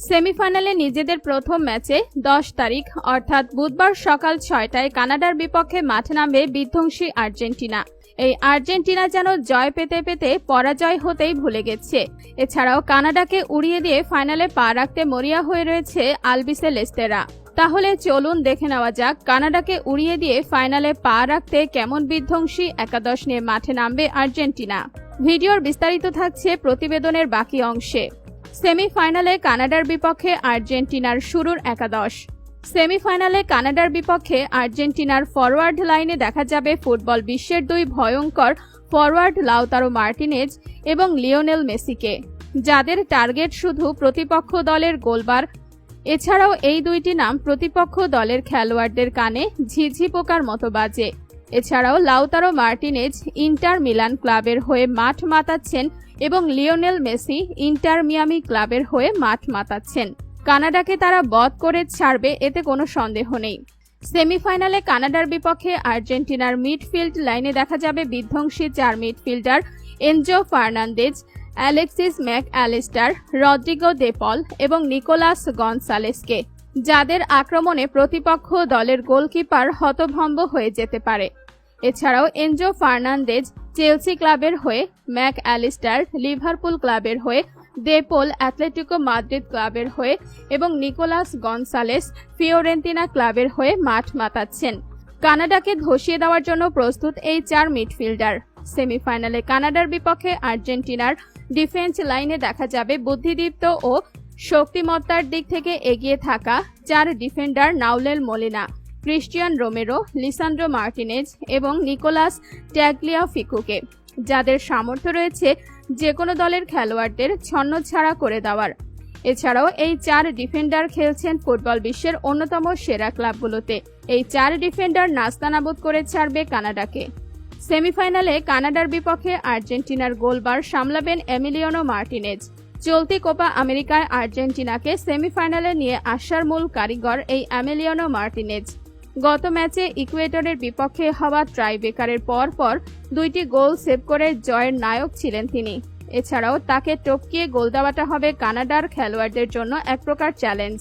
সেমিফাইনালে নিজেদের প্রথম ম্যাচে 10 তারিখ অর্থাৎ বুধবার সকাল 6টায় কানাডার বিপক্ষে মাঠে নামবে বিধ্বংসী আর্জেন্টিনা। এই আর্জেন্টিনা যেন জয় পেতে পেতে পরাজয় হতেই ভুলে গেছে। এছাড়াও কানাডাকে উড়িয়ে দিয়ে ফাইনালে পা রাখতে মরিয়া হয়ে রয়েছে আলবিসেলেস্তেরা। তাহলে চলুন দেখে নেওয়া যাক কানাডাকে উড়িয়ে দিয়ে ফাইনালে পা রাখতে কেমন বিধ্বংসী একাদশ নিয়ে মাঠে নামবে আর্জেন্টিনা। ভিডিওর বিস্তারিত থাকছে প্রতিবেদনের বাকি অংশে। সেমিফাইনালে কানাডার বিপক্ষে আর্জেন্টিনার শুরুর একাদশ। সেমিফাইনালে কানাডার বিপক্ষে আর্জেন্টিনার ফরওয়ার্ড লাইনে দেখা যাবে ফুটবল বিশ্বের দুই ভয়ঙ্কর ফরওয়ার্ড লাউতারো মার্টিনেজ এবং লিওনেল মেসিকে, যাদের টার্গেট শুধু প্রতিপক্ষ দলের গোলবার। এছাড়াও এই দুইটি নাম প্রতিপক্ষ দলের খেলোয়াড়দের কানে ঝিঝি পোকার মতো বাজে। এছাড়াও লাউতারো মার্টিনেজ ইন্টার মিলান ক্লাবের হয়ে মাঠ মাতাচ্ছেন এবং লিওনেল মেসি ইন্টার মিয়ামি ক্লাবের হয়ে মাঠ মাতাচ্ছেন। কানাডাকে তারা বধ করে ছাড়বে, এতে কোনো সন্দেহ নেই। সেমিফাইনালে কানাডার বিপক্ষে আর্জেন্টিনার মিডফিল্ড লাইনে দেখা যাবে বিধ্বংসী চার midfielder Enzo Fernandez, Alexis Mac Allister, Rodrigo De Paul এবং নিকোলাস গনসালেসকে, যাদের আক্রমণে প্রতিপক্ষ দলের গোলকিপার হতভম্ব হয়ে যেতে পারে। এছাড়াও এনজো ফার্নান্দেজ চেলসি ক্লাবের হয়ে, ম্যাক অ্যালিস্টার লিভারপুল ক্লাবের হয়ে, দে পোল অ্যাটলেটিকো মাদ্রিদ ক্লাবের হয়ে এবং নিকোলাস গনসালেস ফিওরেন্তিনা ক্লাবের হয়ে মাঠ মাতাচ্ছেন। কানাডাকে ধসিয়ে দেওয়ার জন্য প্রস্তুত এই চার মিডফিল্ডার। সেমিফাইনালে কানাডার বিপক্ষে আর্জেন্টিনার ডিফেন্স লাইনে দেখা যাবে বুদ্ধিদীপ্ত ও শক্তিমত্তার দিক থেকে এগিয়ে থাকা চার defender Nahuel Molina, Cristian Romero, Lisandro Martinez এবং নিকোলাস ট্যাগলিয়াফিকোকে, যাদের সামর্থ্য রয়েছে যে কোনো দলের খেলোয়াড়দের ছন্নছাড়া করে দেওয়ার। এছাড়াও এই চার ডিফেন্ডার খেলছেন ফুটবল বিশ্বের অন্যতম সেরা ক্লাবগুলোতে। এই চার ডিফেন্ডার নাস্তানাবুদ করে ছাড়বে কানাডাকে। সেমিফাইনালে কানাডার বিপক্ষে আর্জেন্টিনার গোলবার সামলাবেন এমিলিয়ানো মার্টিনেজ। চলতি কোপা আমেরিকায় আর্জেন্টিনাকে সেমিফাইনালে নিয়ে আসার মূল কারিগর এই এমিলিয়ানো মার্টিনেজ। গত ম্যাচে ইকুয়েডরের বিপক্ষে হওয়া ট্রাইবেকারের পর দুইটি গোল সেভ করে জয়ের নায়ক ছিলেন তিনি। এছাড়াও তাকে টপকিয়ে গোল দেওয়াটা হবে কানাডার খেলোয়াড়দের জন্য এক প্রকার চ্যালেঞ্জ।